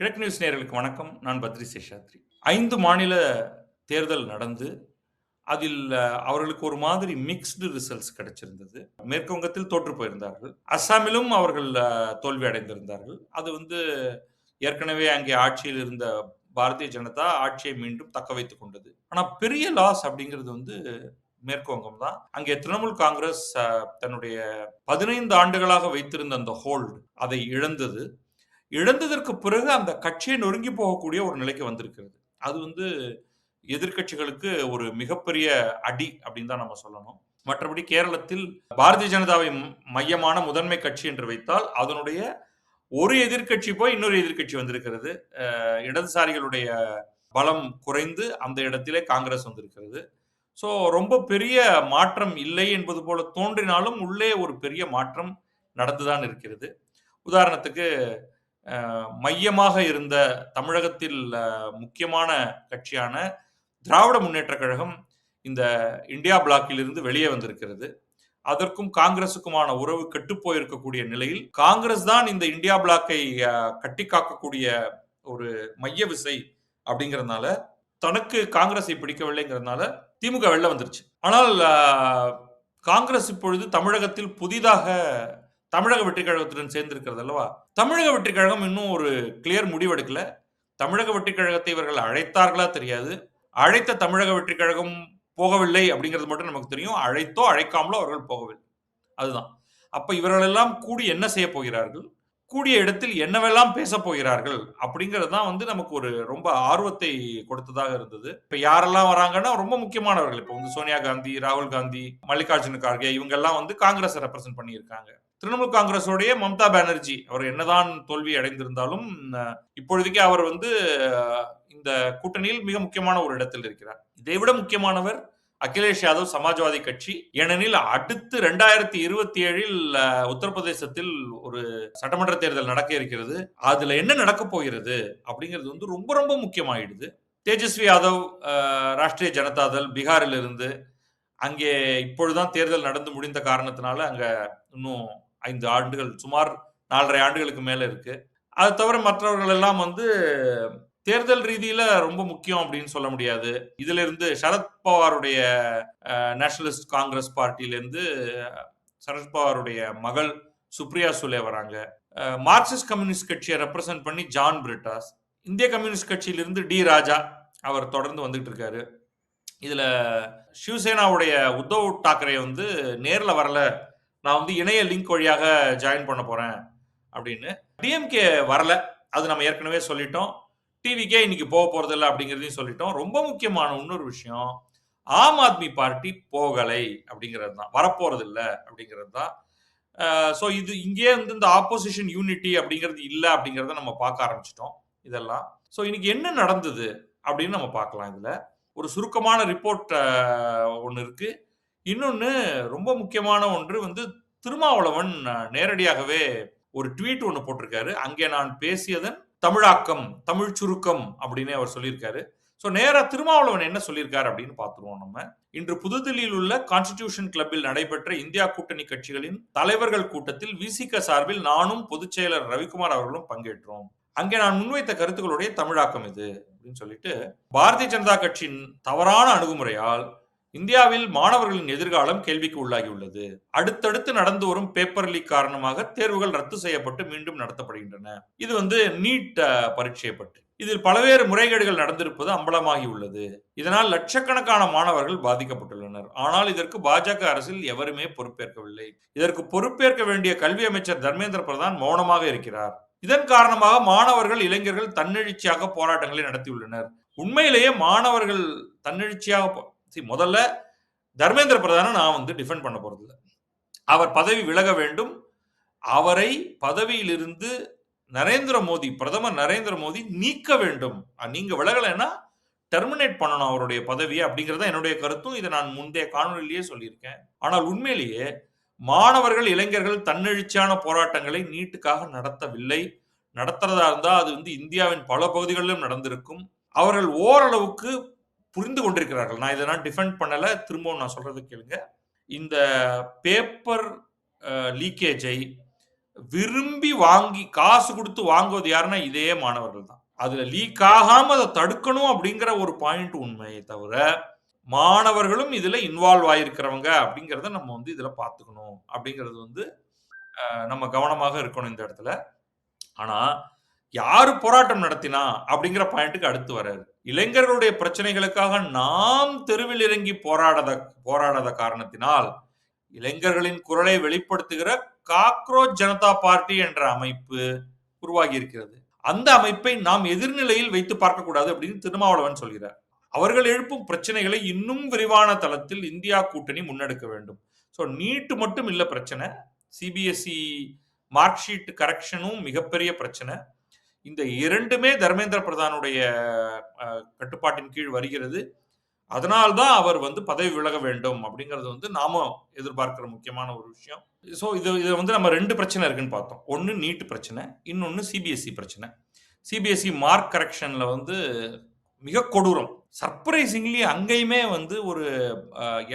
கிழக்கு நியூஸ் நேயர்களுக்கு வணக்கம். நான் பத்ரி சேஷாத்ரி. 5 மாநில தேர்தல் நடந்து, அதில் அவர்களுக்கு ஒரு மாதிரி மிக்ஸ்டு ரிசல்ட்ஸ் கிடைச்சிருந்தது. மேற்கு வங்கத்தில் தோற்று போயிருந்தார்கள். அஸ்ஸாமிலும் அவர்கள் தோல்வி அடைந்திருந்தார்கள். அது ஏற்கனவே அங்கே ஆட்சியில் இருந்த பாரதிய ஜனதா ஆட்சியை மீண்டும் தக்க வைத்துக் கொண்டது. ஆனா பெரிய லாஸ் அப்படிங்கிறது மேற்கு வங்கம் தான். அங்கே திரிணாமுல் காங்கிரஸ் தன்னுடைய 15 ஆண்டுகளாக வைத்திருந்த அந்த ஹோல்ட் அதை இழந்தது. இழந்ததற்கு பிறகு அந்த கட்சியை நொறுங்கி போகக்கூடிய ஒரு நிலைக்கு வந்திருக்கிறது. அது எதிர்க்கட்சிகளுக்கு ஒரு மிகப்பெரிய அடி அப்படின்னு தான் நம்ம சொல்லணும். மற்றபடி கேரளத்தில் பாரதிய ஜனதாவை மையமான முதன்மை கட்சி என்று வைத்தால் அதனுடைய ஒரு எதிர்க்கட்சி போய் இன்னொரு எதிர்க்கட்சி வந்திருக்கிறது. இடதுசாரிகளுடைய பலம் குறைந்து அந்த இடத்திலே காங்கிரஸ் வந்திருக்கிறது. ஸோ ரொம்ப பெரிய மாற்றம் இல்லை என்பது போல தோன்றினாலும் உள்ளே ஒரு பெரிய மாற்றம் நடந்துதான் இருக்கிறது. உதாரணத்துக்கு மையமாக இருந்த தமிழகத்தில் முக்கியமான கட்சியான திராவிட முன்னேற்ற கழகம் இந்த இந்தியா பிளாக்கில் இருந்து வெளியே வந்திருக்கிறது. அதற்கும் காங்கிரசுக்குமான உறவு கெட்டுப்போயிருக்கக்கூடிய நிலையில் காங்கிரஸ் தான் இந்த இந்தியா பிளாக்கை கட்டி காக்கக்கூடிய ஒரு மைய விசை அப்படிங்கறதுனால தனக்கு காங்கிரஸை பிடிக்கவில்லைங்கிறதுனால திமுக வெளில வந்துருச்சு. ஆனால் காங்கிரஸ் இப்பொழுது தமிழகத்தில் புதிதாக தமிழக வெற்றி கழகத்துடன் சேர்ந்திருக்கிறது அல்லவா? தமிழக வெற்றி கழகம் இன்னும் ஒரு கிளியர் முடிவெடுக்கல. தமிழக வெற்றி கழகத்தை இவர்கள் அழைத்தார்களா தெரியாது. அழைத்த தமிழக வெற்றி கழகம் போகவில்லை அப்படிங்கிறது மட்டும் நமக்கு தெரியும். அழைத்தோ அழைக்காமலோ அவர்கள் போகவில்லை. அதுதான். அப்ப இவர்கள் எல்லாம் கூடி என்ன செய்ய போகிறார்கள்? கூடிய இடத்தில் என்னவெல்லாம் பேச போகிறார்கள் அப்படிங்கிறது தான் நமக்கு ஒரு ரொம்ப ஆர்வத்தை கொடுத்ததாக இருந்தது. இப்ப யாரெல்லாம் வராங்கன்னா ரொம்ப முக்கியமானவர்கள். இப்ப சோனியா காந்தி, ராகுல் காந்தி, மல்லிகார்ஜுன கார்கே இவங்க எல்லாம் காங்கிரஸ் ரெப்ரசென்ட் பண்ணியிருக்காங்க. திரிணாமுல் காங்கிரஸோடைய மம்தா பானர்ஜி அவர் என்னதான் தோல்வி அடைந்திருந்தாலும் இப்பொழுதைக்கு அவர் இந்த கூட்டணியில் மிக முக்கியமான ஒரு இடத்தில் இருக்கிறார். இதைவிட முக்கியமானவர் அகிலேஷ் யாதவ் சமாஜ்வாதி கட்சி. ஏனெனில் அடுத்து 2027 உத்தரப்பிரதேசத்தில் ஒரு சட்டமன்ற தேர்தல் நடக்க இருக்கிறது. அதுல என்ன நடக்க போகிறது அப்படிங்கிறது ரொம்ப ரொம்ப முக்கியமாயிடுது. தேஜஸ்வி யாதவ் ராஷ்டிரிய ஜனதாதள் பீகாரில் இருந்து அங்கே இப்பொழுதுதான் தேர்தல் நடந்து முடிந்த காரணத்தினால அங்க இன்னும் 5 ஆண்டுகள் சுமார் 4.5 ஆண்டுகளுக்கு மேல இருக்கு. அது தவிர மற்றவர்கள் எல்லாம் தேர்தல் ரீதியில ரொம்ப முக்கியம் அப்படின்னு சொல்ல முடியாது. இதுல இருந்து சரத்பவாருடைய நேஷனலிஸ்ட் காங்கிரஸ் பார்ட்டியிலிருந்து சரத்பவாருடைய மகள் சுப்ரியா சுலே வராங்க. மார்க்சிஸ்ட் கம்யூனிஸ்ட் கட்சியை ரெப்ரசென்ட் பண்ணி ஜான் பிரிட்டாஸ், இந்திய கம்யூனிஸ்ட் கட்சியிலிருந்து டி ராஜா அவர் தொடர்ந்து வந்துட்டு இருக்காரு. இதுல சிவசேனாவுடைய உத்தவ் தாக்கரே நேர்ல வரல, நான் இணைய லிங்க் வழியாக ஜாயின் பண்ண போறேன் அப்படின்னு. டிஎம்கே வரல, அது நம்ம ஏற்கனவே சொல்லிட்டோம். டிவிக்கே இன்னைக்கு போக போறது இல்லை அப்படிங்கிறதையும் சொல்லிட்டோம். ரொம்ப முக்கியமான இன்னொரு விஷயம், ஆம் ஆத்மி பார்ட்டி போகலை அப்படிங்கிறது தான், வரப்போறது இல்லை அப்படிங்கிறது தான். ஸோ இது இங்கே இந்த ஆப்போசிஷன் யூனிட்டி அப்படிங்கிறது இல்லை அப்படிங்கிறத நம்ம பார்க்க ஆரம்பிச்சிட்டோம் இதெல்லாம். ஸோ இன்னைக்கு என்ன நடந்தது அப்படின்னு நம்ம பார்க்கலாம். இதுல ஒரு சுருக்கமான ரிப்போர்ட் ஒன்று இருக்கு. இன்னொன்னு ரொம்ப முக்கியமான ஒன்று திருமாவளவன் நேரடியாகவே ஒரு ட்வீட் ஒன்று போட்டிருக்காரு. அங்கே நான் பேசியதன் தமிழாக்கம், தமிழ் சுருக்கம் அப்படின்னு அவர் சொல்லியிருக்காரு. ஸோ நேரா திருமாவளவன் என்ன சொல்லியிருக்காரு அப்படின்னு பார்த்துருவோம் நம்ம. இன்று புதுதில்லியில் உள்ள கான்ஸ்டிடியூஷன் கிளப்பில் நடைபெற்ற இந்தியா கூட்டணி கட்சிகளின் தலைவர்கள் கூட்டத்தில் விசிக சார்பில் நானும் பொதுச் செயலர் ரவிக்குமார் அவர்களும் பங்கேற்றோம். அங்கே நான் முன்வைத்த கருத்துக்களுடைய தமிழாக்கம் இது அப்படின்னு சொல்லிட்டு, பாரதிய ஜனதா கட்சியின் தவறான அணுகுமுறையால் இந்தியாவில் மாணவர்களின் எதிர்காலம் கேள்விக்கு உள்ளாகியுள்ளது. அடுத்தடுத்து நடந்து வரும் பேப்பர் லீக் காரணமாக தேர்வுகள் ரத்து செய்யப்பட்டு மீண்டும் நடத்தப்படுகின்றன. இது நீட் பரீட்சை பற்றி. இதில் பல்வேறு முறைகேடுகள் நடந்திருப்பது அம்பலமாகி உள்ளது. இதனால் லட்சக்கணக்கான மாணவர்கள் பாதிக்கப்பட்டுள்ளனர். ஆனால் இதற்கு பாஜக அரசில் எவருமே பொறுப்பேற்கவில்லை. இதற்கு பொறுப்பேற்க வேண்டிய கல்வி அமைச்சர் தர்மேந்திர பிரதான் மௌனமாக இருக்கிறார். இதன் காரணமாக மாணவர்கள், இளைஞர்கள் தன்னெழுச்சியாக போராட்டங்களை நடத்தியுள்ளனர். உண்மையிலேயே மாணவர்கள் தன்னெழுச்சியாக முதல்ல தர்மேந்திர பிரதான நான் டிஃபெண்ட் பண்ண போறது இல்லை. அவர் பதவி விலக வேண்டும். அவரை பதவியிலிருந்து பிரதமர் நரேந்திர மோடி நீக்க வேண்டும். நீங்க விலகலைன்னா டெர்மினேட் பண்ணணும் அவருடைய பதவியை அப்படிங்கறத என்னுடைய கருத்தும். இதை நான் முந்தைய காணொலியிலேயே சொல்லியிருக்கேன். ஆனால் உண்மையிலேயே மாணவர்கள், இளைஞர்கள் தன்னெழுச்சியான போராட்டங்களை நீட்டுக்காக நடத்தவில்லை. நடத்துறதா இருந்தா அது இந்தியாவின் பல பகுதிகளிலும் நடந்திருக்கும். அவர்கள் ஓரளவுக்கு புரிந்து கொண்டிருக்கிறார்கள். நான் இதை டிஃபெண்ட் பண்ணல, திரும்பவும் நான் சொல்றது கேளுங்க. இந்த பேப்பர் லீக்கேஜை விரும்பி வாங்கி காசு கொடுத்து வாங்குவது யாருன்னா இதே மாணவர்கள் தான். அதுல லீக் ஆகாம அதை தடுக்கணும் அப்படிங்கிற ஒரு பாயிண்ட் உண்மையை தவிர, மாணவர்களும் இதுல இன்வால்வ் ஆயிருக்கிறவங்க அப்படிங்கிறத நம்ம வந்து இதுல பார்த்துக்கணும் அப்படிங்கிறது வந்து நம்ம கவனமாக இருக்கணும் இந்த இடத்துல. ஆனா யாரு போராட்டம் நடத்தினா அப்படிங்கிற பாயிண்ட்டுக்கு அடுத்து வராது. இளைஞர்களுடைய பிரச்சனைகளுக்காக நாம் தெருவில் இறங்கி போராடாத காரணத்தினால் இளைஞர்களின் குரலை வெளிப்படுத்துகிற காக்ரோச் ஜனதா பார்ட்டி என்ற அமைப்பு உருவாகி இருக்கிறது. அந்த அமைப்பை நாம் எதிர்நிலையில் வைத்து பார்க்கக்கூடாது அப்படின்னு திருமாவளவன் சொல்கிறார். அவர்கள் எழுப்பும் பிரச்சனைகளை இன்னும் விரிவான தளத்தில் இந்தியா கூட்டணி முன்னெடுக்க வேண்டும். ஸோ நீட் மட்டும் இல்ல பிரச்சனை, சிபிஎஸ்இ மார்க் ஷீட் கரெக்ஷனும் மிகப்பெரிய பிரச்சனை. இந்த இரண்டுமே தர்மேந்திர பிரதானுடைய கட்டுப்பாட்டின் கீழ் வருகிறது. அதனால்தான் அவர் வந்து பதவி விலக வேண்டும் அப்படிங்கிறது வந்து நாம எதிர்பார்க்கிற முக்கியமான ஒரு விஷயம். ஸோ இது வந்து நம்ம 2 பிரச்சனை இருக்குன்னு பார்த்தோம். ஒன்னு நீட் பிரச்சனை, இன்னொன்னு சிபிஎஸ்இ பிரச்சனை. சிபிஎஸ்இ மார்க் கரெக்ஷன்ல வந்து மிக கொடூரம். சர்ப்ரைசிங்லி அங்கேயுமே வந்து ஒரு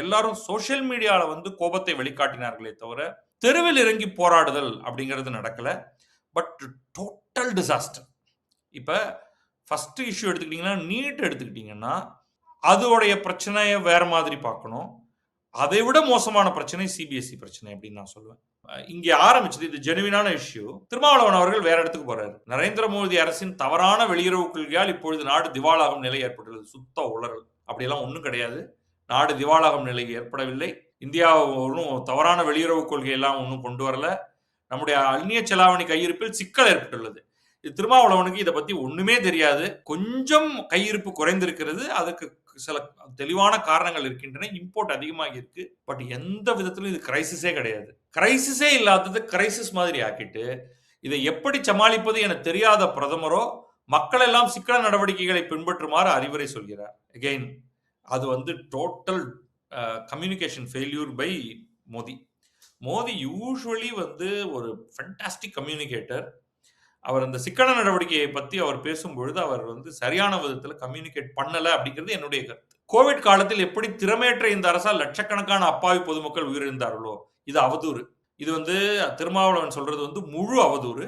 எல்லாரும் சோசியல் மீடியால வந்து கோபத்தை வெளிக்காட்டினார்களே தவிர தெருவில் இறங்கி போராடுதல் அப்படிங்கிறது நடக்கல. But total disaster. இப்ப ஃபர்ஸ்ட் இஷ்யூ எடுத்துக்கிட்டீங்கன்னா, நீட் எடுத்துக்கிட்டீங்கன்னா அதோடைய பிரச்சனையை வேற மாதிரி பார்க்கணும். அதை விட மோசமான பிரச்சனை சிபிஎஸ்இ பிரச்சனை அப்படின்னு நான் சொல்லுவேன். இங்கே ஆரம்பிச்சது இது ஜெனுவினான இஷ்யூ. திருமாவளவன் அவர்கள் வேற இடத்துக்கு போறாரு. நரேந்திர மோடி அரசின் தவறான வெளியுறவு கொள்கையால் இப்பொழுது நாடு திவாலாகும் நிலை ஏற்பட்டுள்ளது. சுத்த உளறல். அப்படியெல்லாம் ஒன்றும் கிடையாது. நாடு திவாலாகும் நிலை ஏற்படவில்லை. இந்தியா ஒன்றும் தவறான வெளியுறவு கொள்கையெல்லாம் ஒன்றும் கொண்டு வரல. நம்முடைய அந்நிய செலாவணி கையிருப்பில் சிக்கல் ஏற்பட்டுள்ளது. இது திருமாவளவனுக்கு இதை பத்தி ஒண்ணுமே தெரியாது. கொஞ்சம் கையிருப்பு குறைந்திருக்கிறது. அதுக்கு சில தெளிவான காரணங்கள் இருக்கின்றன. இம்போர்ட் அதிகமாக இருக்கு. பட் எந்த விதத்திலும் இது கிரைசிஸே கிடையாது. கிரைசிஸே இல்லாதது கிரைசிஸ் மாதிரி ஆக்கிட்டு இதை எப்படி சமாளிப்பது என தெரியாத பிரதமரோ மக்கள் எல்லாம் சிக்கன நடவடிக்கைகளை பின்பற்றுமாறு அறிவுரை சொல்கிறார். அகெயின் அது வந்து total communication failure by Modi. Modi usually வந்து ஒரு ஃபென்டாஸ்டிக் கம்யூனிகேட்டர். அவர் அந்த சிக்கன நடவடிக்கையை பத்தி அவர் பேசும்பொழுது அவர் வந்து சரியான விதத்தில் கம்யூனிகேட் பண்ணல அப்படிங்கிறது என்னுடைய கருத்து. கோவிட் காலத்தில் எப்படி திறமையற்ற இந்த அரசால் லட்சக்கணக்கான அப்பாவி பொதுமக்கள் உயிரிழந்தார்களோ இது அவதூறு. இது வந்து திருமாவளவன் சொல்றது வந்து முழு அவதூறு.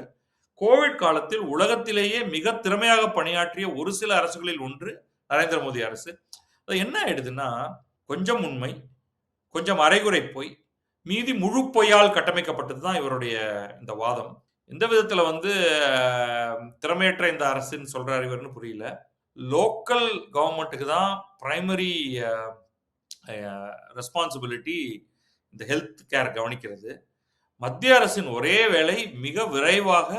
கோவிட் காலத்தில் உலகத்திலேயே மிக திறமையாக பணியாற்றிய ஒரு சில அரசுகளில் ஒன்று நரேந்திர மோடி அரசு. அது என்ன ஆயிடுதுன்னா, கொஞ்சம் உண்மை, கொஞ்சம் அரைகுறை பொய், மீதி முழு பொய்யால் கட்டமைக்கப்பட்டது தான் இவருடைய இந்த வாதம். எந்த விதத்துல வந்து திறமையற்ற இந்த அரசுன்னு சொல்றாரு இவர்னு புரியல. லோக்கல் கவர்மெண்ட்டுக்கு தான் பிரைமரி ரெஸ்பான்சிபிலிட்டி இந்த ஹெல்த் கேர் கவனிக்கிறது. மத்திய அரசின் ஒரே வேலை மிக விரைவாக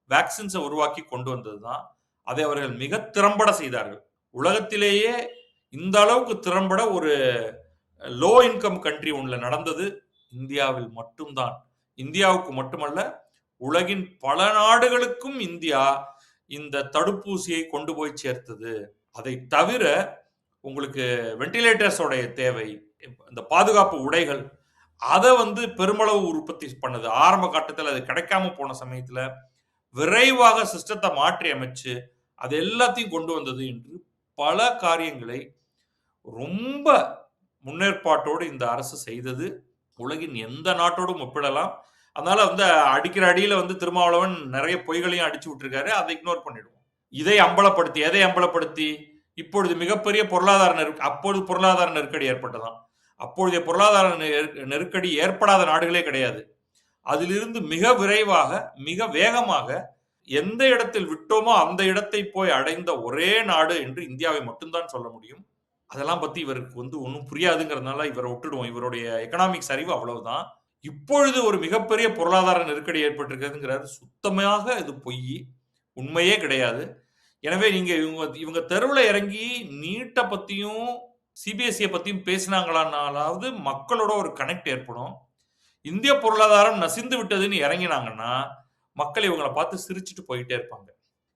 வேக்சின்ஸை உருவாக்கி கொண்டு வந்தது தான். அதை அவர்கள் மிக திறம்பட செய்தார்கள். உலகத்திலேயே இந்த அளவுக்கு திறம்பட ஒரு லோ இன்கம் கண்ட்ரி ஒன்றுல நடந்தது இந்தியாவில் மட்டும்தான். இந்தியாவுக்கு மட்டுமல்ல, உலகின் பல நாடுகளுக்கும் இந்தியா இந்த தடுப்பூசியை கொண்டு போய் சேர்த்தது. அதை தவிர உங்களுக்கு வெண்டிலேட்டர்ஸோடைய தேவை, இந்த பாதுகாப்பு உடைகள், அதை வந்து பெருமளவு உற்பத்தி பண்ணது. ஆரம்ப கட்டத்தில் அது கிடைக்காம போன சமயத்தில் விரைவாக சிஸ்டத்தை மாற்றி அமைச்சு அது எல்லாத்தையும் கொண்டு வந்தது என்று பல காரியங்களை ரொம்ப முன்னேற்பாட்டோடு இந்த அரசு செய்தது. உலகின் எந்த நாட்டோடும் ஒப்பிடலாம். அதனால வந்து அடிக்கிற அடியில வந்து திருமாவளவன் நிறைய பொய்களையும் அடிச்சு விட்டுருக்காரு. அதை இக்னோர் பண்ணிடுவோம். இதை அம்பலப்படுத்தி, எதை அம்பலப்படுத்தி, இப்பொழுது மிகப்பெரிய அப்பொழுது பொருளாதார நெருக்கடி ஏற்பட்டதாம். அப்பொழுதைய பொருளாதார நெருக்கடி ஏற்படாத நாடுகளே கிடையாது. அதிலிருந்து மிக விரைவாக, மிக வேகமாக எந்த இடத்தில் விட்டோமோ அந்த இடத்தை போய் அடைந்த ஒரே நாடு என்று இந்தியாவை மட்டும்தான் சொல்ல முடியும். அதெல்லாம் பத்தி இவருக்கு வந்து ஒன்றும் புரியாதுங்கிறதுனால இவரை விட்டுடுவோம். இவருடைய எக்கனாமிக்ஸ் அறிவு அவ்வளவுதான். இப்பொழுது ஒரு மிகப்பெரிய பொருளாதார நெருக்கடி ஏற்பட்டிருக்கிறதுங்கிறது சுத்தமாக இது பொய், உண்மையே கிடையாது. எனவே நீங்க இவங்க தெருவில் இறங்கி நீட்டை பத்தியும் சிபிஎஸ்இ பத்தியும் பேசினாங்களானாலாவது மக்களோட ஒரு கனெக்ட் ஏற்படும். இந்திய பொருளாதாரம் நசிந்து விட்டதுன்னு இறங்கினாங்கன்னா மக்கள் இவங்களை பார்த்து சிரிச்சுட்டு போயிட்டே இருப்பாங்க.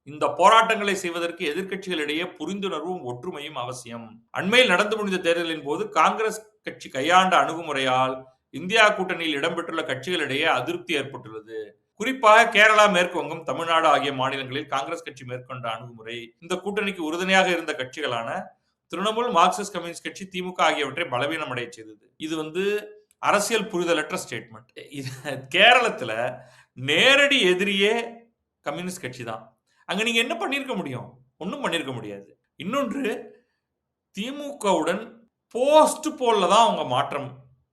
இந்த போராட்டங்களை செய்வதற்கு எதிர்க்கட்சிகளிடையே புரிந்துணர்வும் ஒற்றுமையும் அவசியம். அண்மையில் நடந்து முடிந்த தேர்தலின் போது காங்கிரஸ் கட்சி கையாண்ட அணுகுமுறையால் இந்தியா கூட்டணியில் இடம்பெற்றுள்ள கட்சிகளிடையே அதிருப்தி ஏற்பட்டுள்ளது. குறிப்பாக கேரளா, மேற்கு வங்கம், தமிழ்நாடு ஆகிய மாநிலங்களில் காங்கிரஸ் கட்சி மேற்கொண்ட அணுகுமுறை இந்த கூட்டணிக்கு உறுதுணையாக இருந்த கட்சிகளான திரிணாமுல், மார்க்சிஸ்ட் கம்யூனிஸ்ட் கட்சி, திமுக ஆகியவற்றை பலவீனம் அடைய செய்தது. இது வந்து அரசியல் புரிதலற்ற ஸ்டேட்மெண்ட். கேரளத்துல நேரடி எதிரியே கம்யூனிஸ்ட் கட்சி தான். அங்க நீங்க என்ன பண்ணியிருக்க முடியும்? ஒண்ணும் பண்ணியிருக்க முடியாது. இன்னொன்று, திமுகவுடன் போஸ்ட் போல்ல தான் அவங்க மாற்றம்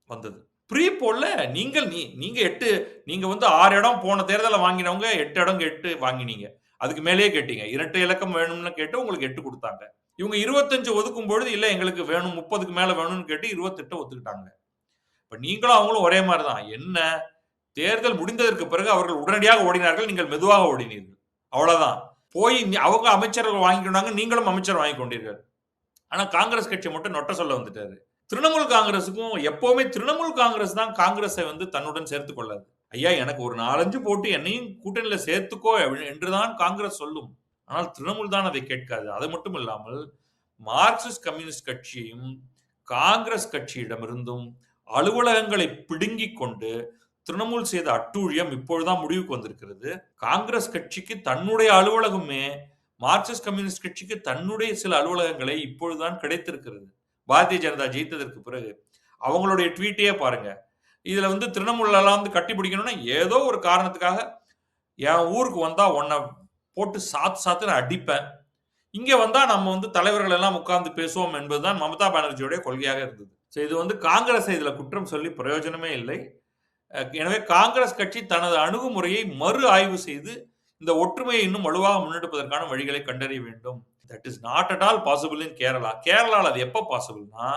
வந்தது. ப்ரீ போல்ல நீங்க வந்து 6 இடம் போன தேர்தல்ல வாங்கினவங்க 8 இடம் கேட்டு வாங்கினீங்க. அதுக்கு மேலேயே கேட்டீங்க. இரட்டை இலக்கம் வேணும்னு கேட்டு உங்களுக்கு 8 குடுத்தாங்க. இவங்க 25 ஒதுக்கும் பொழுது இல்ல எங்களுக்கு வேணும் 30க்கு மேல வேணும்னு கேட்டு 28 ஒத்துக்கிட்டாங்க. இப்ப நீங்களும் அவங்களும் ஒரே மாரி தான். என்ன தேர்தல் முடிந்ததற்கு பிறகு அவர்கள் உடனடியாக ஓடினார்கள். நீங்கள் மெதுவாக ஓடினீர்கள். அவ்வளவுதான். போய் அவங்க அமைச்சர்கள் வாங்கிக்கிட்டாங்க. நீங்களும் அமைச்சர் வாங்கிக் கொண்டீர்கள். ஆனா காங்கிரஸ் கட்சி மட்டும் நொட்ட சொல்ல வந்துட்டாரு. திரிணாமுல் காங்கிரஸுக்கும் எப்பவுமே திரிணாமுல் காங்கிரஸ் தான் காங்கிரஸை வந்து தன்னுடன் சேர்த்துக் கொள்ளாது. ஐயா எனக்கு ஒரு 4, 5 போட்டு என்னையும் கூட்டணியில சேர்த்துக்கோ என்றுதான் காங்கிரஸ் சொல்லும். ஆனால் திரிணாமுல் தான் அதை கேட்காது. அது மட்டும் இல்லாமல் மார்க்சிஸ்ட் கம்யூனிஸ்ட் கட்சியும் காங்கிரஸ் கட்சியிடமிருந்தும் அலுவலகங்களை பிடுங்கிக் கொண்டு திரிணாமுல் செய்த அட்டூழியம் இப்பொழுதுதான் முடிவுக்கு வந்திருக்கிறது. காங்கிரஸ் கட்சிக்கு தன்னுடைய அலுவலகமே மார்க்சிஸ்ட் கம்யூனிஸ்ட் கட்சிக்கு தன்னுடைய சில அலுவலகங்களை இப்பொழுதுதான் கிடைத்திருக்கிறது. பாரதிய ஜனதா ஜெயித்ததற்கு பிறகு அவங்களுடைய ட்வீட்டையே பாருங்க. இதுல வந்து திரிணாமுல் எல்லாம் வந்து கட்டி பிடிக்கணும்னா ஏதோ ஒரு காரணத்துக்காக என் ஊருக்கு வந்தா உன்னை போட்டு சாத்துன்னு அடிப்பேன். இங்க வந்தா நம்ம வந்து தலைவர்கள் எல்லாம் உட்கார்ந்து பேசுவோம் என்பதுதான் மமதா பானர்ஜியோட கொள்கையாக இருந்தது. இது வந்து காங்கிரஸை இதுல குற்றம் சொல்லி பிரயோஜனமே இல்லை. எனவே காங்கிரஸ் கட்சி தனது அணுகுமுறையை மறு ஆய்வு செய்து இந்த ஒற்றுமையை இன்னும் வலுவாக முன்னெடுப்பதற்கான வழிகளை கண்டறிய வேண்டும். That is not at all possible இன் கேரளா. கேரளால அது எப்ப பாசிபிள்னா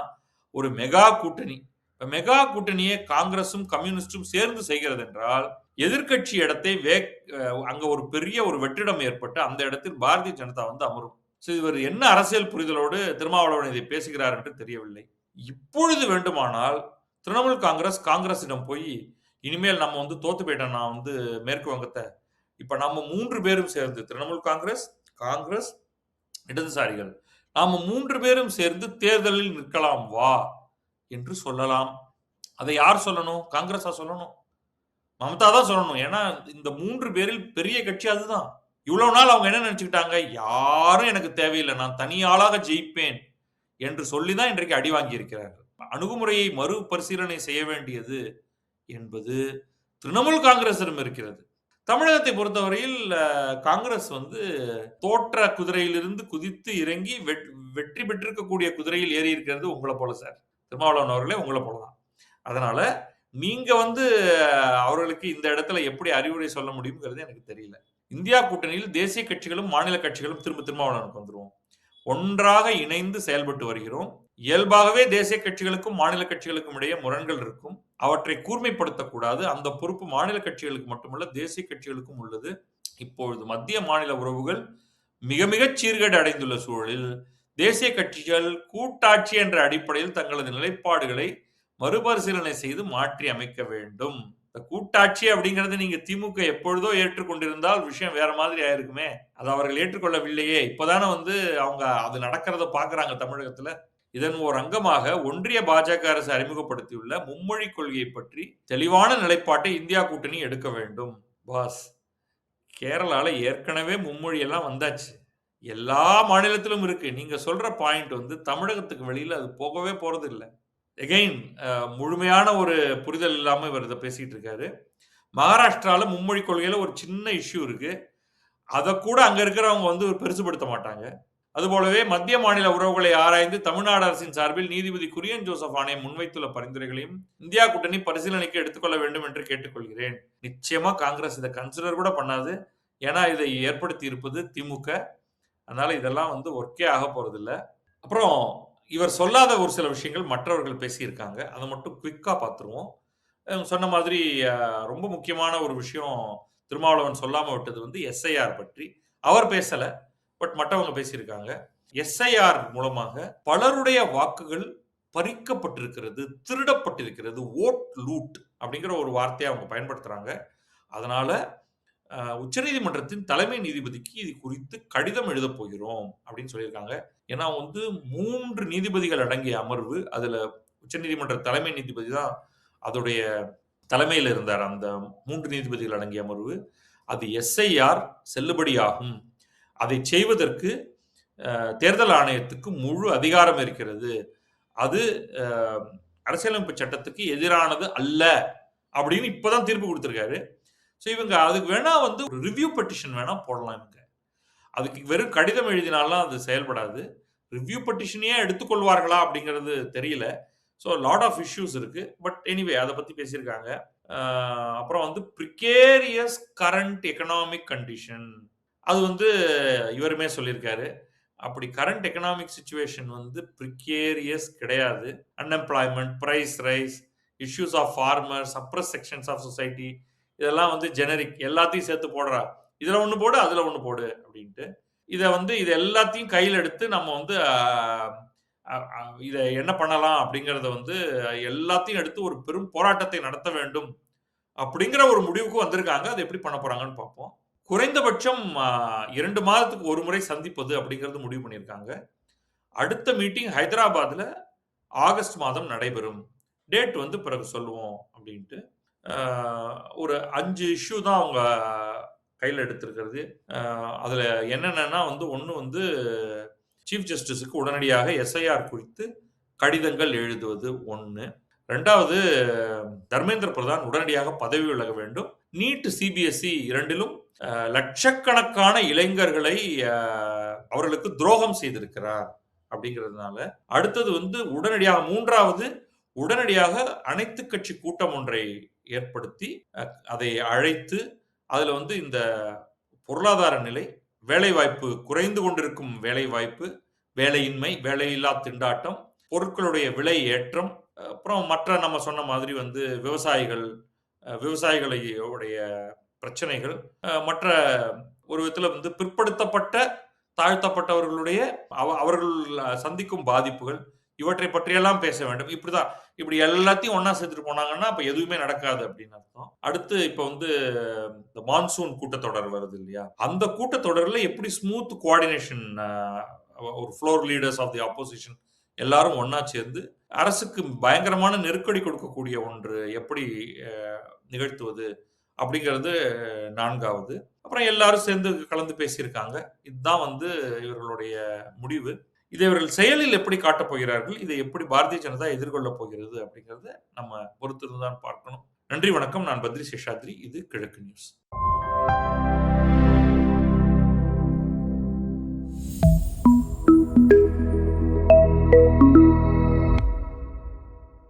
ஒரு மெகா கூட்டணி. மெகா கூட்டணியை காங்கிரசும் கம்யூனிஸ்டும் சேர்ந்து செய்கிறது என்றால் எதிர்கட்சி இடத்தை அங்க ஒரு பெரிய ஒரு வெற்றிடம் ஏற்பட்டு அந்த இடத்தில் பாரதிய ஜனதா வந்து அமரும். இவர் என்ன அரசியல் புரிதலோடு திருமாவளவன் இதை பேசுகிறார் என்று தெரியவில்லை. இப்பொழுது வேண்டுமானால் திரிணாமுல் காங்கிரஸிடம் போய் இனிமேல் நம்ம வந்து தோத்து போயிட்டோம் நான் வந்து மேற்கு வங்கத்தை இப்ப நம்ம 3 பேரும் சேர்ந்து திரிணாமுல் காங்கிரஸ் இடதுசாரிகள் நாம 3 பேரும் சேர்ந்து தேர்தலில் நிற்கலாம் வா என்று சொல்லலாம். அதை யார் சொல்லணும்? காங்கிரஸா சொல்லணும், மமதா தான் சொல்லணும். ஏன்னா இந்த 3 பேரில் பெரிய கட்சி அதுதான். இவ்வளவு நாள் அவங்க என்ன நினைச்சுக்கிட்டாங்க, யாரும் எனக்கு தேவையில்லை நான் தனியாளாக ஜெயிப்பேன் என்று சொல்லிதான் இன்றைக்கு அடி வாங்கி இருக்கிறார்கள். அணுகுமுறையை மறு பரிசீலனை செய்ய வேண்டியது என்பது திரிணாமுல் காங்கிரசிடம் இருக்கிறது. தமிழகத்தை பொறுத்தவரையில் காங்கிரஸ் வந்து தோற்ற குதிரையிலிருந்து குதித்து இறங்கி வெற்றி பெற்றிருக்கக்கூடிய குதிரையில் ஏறி இருக்கிறது உங்களை போல சார். திருமாவளவன் அவர்களே உங்களை போலதான். அதனால நீங்க வந்து அவர்களுக்கு இந்த இடத்துல எப்படி அறிவுரை சொல்ல முடியுங்கிறது எனக்கு தெரியல. இந்தியா கூட்டணியில் தேசிய கட்சிகளும் மாநில கட்சிகளும் திருமாவளவனுக்கு வந்துருவோம். ஒன்றாக இணைந்து செயல்பட்டு வருகிறோம். இயல்பாகவே தேசிய கட்சிகளுக்கும் மாநில கட்சிகளுக்கும் இடையே முரண்கள் இருக்கும். அவற்றை கூர்மைப்படுத்தக்கூடாது. அந்த பொறுப்பு மாநில கட்சிகளுக்கு மட்டுமல்ல தேசிய கட்சிகளுக்கும் உள்ளது. இப்பொழுது மத்திய மாநில உறவுகள் மிக மிக சீர்கேடு அடைந்துள்ள சூழலில் தேசிய கட்சிகள் கூட்டாட்சி என்ற அடிப்படையில் தங்களது நிலைப்பாடுகளை மறுபரிசீலனை செய்து மாற்றி அமைக்க வேண்டும். இந்த கூட்டாட்சி அப்படிங்கறது நீங்க திமுக எப்பொழுதோ ஏற்றுக்கொண்டிருந்தால் விஷயம் வேற மாதிரி ஆயிருக்குமே. அதை அவர்கள் ஏற்றுக்கொள்ளவில்லையே. இப்பதானே வந்து அவங்க அது நடக்கிறத பாக்குறாங்க தமிழகத்துல. இதன் ஒரு அங்கமாக ஒன்றிய பாஜக அரசு அறிமுகப்படுத்தியுள்ள மும்மொழி கொள்கையை பற்றி தெளிவான நிலைப்பாட்டை இந்தியா கூட்டணி எடுக்க வேண்டும். பாஸ், கேரளால ஏற்கனவே மும்மொழி எல்லாம் வந்தாச்சு. எல்லா மாநிலத்திலும் இருக்கு. நீங்க சொல்ற பாயிண்ட் வந்து தமிழகத்துக்கு வெளியில அது போகவே போறது இல்லை. எகைன் முழுமையான ஒரு புரிதல் இல்லாம இவர் இதை பேசிட்டு இருக்காரு. மகாராஷ்டிரால மும்மொழி கொள்கையில ஒரு சின்ன இஷ்யூ இருக்கு. அதை கூட அங்க இருக்கிறவங்க வந்து பெருசுபடுத்த மாட்டாங்க. அதுபோலவே மத்திய மாநில உறவுகளை ஆராய்ந்து தமிழ்நாடு அரசின் சார்பில் நீதிபதி குரியன் ஜோசப் ஆணையம் முன்வைத்துள்ள பரிந்துரைகளையும் இந்தியா கூட்டணி பரிசீலனைக்கு எடுத்துக்கொள்ள வேண்டும் என்று கேட்டுக்கொள்கிறேன். நிச்சயமா காங்கிரஸ் இதை கன்சிடர் கூட பண்ணாது. ஏன்னா இதை ஏற்படுத்தி இருப்பது திமுக. அதனால இதெல்லாம் வந்து ஒர்க்கே ஆக போறது இல்லை. அப்புறம் இவர் சொல்லாத ஒரு சில விஷயங்கள் மற்றவர்கள் பேசியிருக்காங்க. அதை மட்டும் குவிக்கா பார்த்துருவோம். சொன்ன மாதிரி ரொம்ப முக்கியமான ஒரு விஷயம் திருமாவளவன் சொல்லாம விட்டது வந்து எஸ்ஐஆர் பற்றி. அவர் பேசல, பட் மற்றவங்க பேசியிருக்காங்க. எஸ்ஐஆர் மூலமாக பலருடைய வாக்குகள் பறிக்கப்பட்டிருக்கிறது, திருடப்பட்டிருக்கிறது, ஓட் லூட் அப்படிங்கிற ஒரு வார்த்தையை அவங்க பயன்படுத்துறாங்க. அதனால உச்சநீதிமன்றத்தின் தலைமை நீதிபதிக்கு இது குறித்து கடிதம் எழுத போகிறோம் அப்படின்னு சொல்லியிருக்காங்க. ஏன்னா வந்து 3 நீதிபதிகள் அடங்கிய அமர்வு, அதுல உச்சநீதிமன்ற தலைமை நீதிபதி தான் அதோடைய தலைமையில் இருந்தார். அந்த 3 நீதிபதிகள் அடங்கிய அமர்வு அது எஸ்ஐஆர் செல்லுபடியாகும், அதை செய்வதற்கு தேர்தல் ஆணையத்துக்கு முழு அதிகாரம் இருக்கிறது, அது அரசியலமைப்பு சட்டத்துக்கு எதிரானது அல்ல அப்படின்னு இப்பதான் தீர்ப்பு கொடுத்திருக்காரு. ஸோ இவங்க அதுக்கு வேணா வந்து ஒரு ரிவ்யூ பெட்டிஷன் வேணா போடலாம் இவங்க. அதுக்கு வெறும் கடிதம் எழுதினாலாம் அது செயல்படாது. ரிவ்யூ பெட்டிஷனையே எடுத்துக்கொள்வார்களா அப்படிங்கிறது தெரியல. ஸோ லாட் ஆஃப் இஷ்யூஸ் இருக்கு. பட் எனிவே அத பத்தி பேசியிருக்காங்க. அ அப்புறம் வந்து பிரிகேரியஸ் கரண்ட் எக்கனாமிக் கண்டிஷன். அது வந்து இவருமே சொல்லியிருக்காரு. அப்படி கரண்ட் எக்கனாமிக் சிச்சுவேஷன் வந்து பிரிகேரியஸ் கிடையாது. Unemployment, price rise, issues of farmers, suppressed sections of society இதெல்லாம் வந்து ஜெனரிக் எல்லாத்தையும் சேர்த்து போடுறா. இதுல ஒண்ணு போடு, அதுல ஒண்ணு போடு அப்படின்ட்டு. இது எல்லாத்தையும் கையில எடுத்து நம்ம வந்து அ அ இத என்ன பண்ணலாம் அப்படிங்கிறத வந்து எல்லாத்தையும் எடுத்து ஒரு பெரும் போராட்டத்தை நடத்த வேண்டும் அப்படிங்கிற ஒரு முடிவுக்கு வந்திருக்காங்க. அது எப்படி பண்ண போறாங்கன்னு பார்ப்போம். குறைந்தபட்சம் 2 மாதத்துக்கு ஒரு முறை சந்திப்பது அப்படிங்கிறது முடிவு பண்ணியிருக்காங்க. அடுத்த மீட்டிங் ஹைதராபாத்ல ஆகஸ்ட் மாதம் நடைபெறும். டேட் வந்து பிறகு சொல்லுவோம் அப்படின்ட்டு. அ ஒரு 5 இஷ்யூ தான் அவங்க கையில எடுத்திருக்கிறது. அதுல என்னென்னன்னா வந்து 1 வந்து சீஃப் ஜஸ்டிஸ்க்கு உடனடியாக எஸ்ஐஆர் குறித்து கடிதங்கள் எழுதுவது 1. 2வது தர்மேந்திர பிரதான் உடனடியாக பதவி விலக வேண்டும். நீட், சிபிஎஸ்இ 2லும் லட்சக்கணக்கான இளைஞர்களை அவர்களுக்கு துரோகம் செய்திருக்கிறார் அப்படிங்கிறதுனால. அடுத்தது வந்து உடனடியாக 3வது உடனடியாக அனைத்து கட்சி கூட்டம் ஒன்றை ஏற்படுத்தி அதை அழைத்து அதுல வந்து இந்த பொருளாதார நிலை, வேலைவாய்ப்பு குறைந்து கொண்டிருக்கும் வேலைவாய்ப்பு, வேலையின்மை, வேலையில்லா திண்டாட்டம், பொருட்களுடைய விலை ஏற்றம், அப்புறம் மற்ற நம்ம சொன்ன மாதிரி வந்து விவசாயிகளை உடைய பிரச்சனைகள், மற்ற ஒரு விதத்துல வந்து பிற்படுத்தப்பட்ட, தாழ்த்தப்பட்டவர்களுடைய அவர்கள் சந்திக்கும் பாதிப்புகள், இவற்றை பற்றியெல்லாம் பேச வேண்டும். இப்படி எல்லாத்தையும் ஒண்ணா சேர்த்துட்டு போனாங்கன்னா, அப்ப எதுவுமே நடக்காது அப்படின்னு அர்த்தம். அடுத்து இப்ப வந்து இந்த மான்சூன் கூட்டத்தொடர் வருது இல்லையா? அந்த கூட்டத்தொடர்ல எப்படி ஸ்மூத் கோஆர்டினேஷன் ஒரு floor leaders of the opposition எல்லாரும் ஒண்ணா சேர்ந்து அரசுக்கு பயங்கரமான நெருக்கடி கொடுக்கக்கூடிய ஒன்று எப்படி நிகழ்த்துவது அப்படிங்கிறது 4வது. அப்புறம் எல்லாரும் சேர்ந்து கலந்து பேசியிருக்காங்க. இதுதான் வந்து இவர்களுடைய முடிவு. இதை இவர்கள் செயலில் எப்படி காட்டப் போகிறார்கள்? இதை எப்படி பாரதிய ஜனதா எதிர்கொள்ளப் போகிறது? அப்படிங்கிறத நம்ம பொறுத்திருந்து தான் பார்க்கணும். நன்றி, வணக்கம். நான் பத்ரி சேஷாத்ரி. இது கிழக்கு நியூஸ்.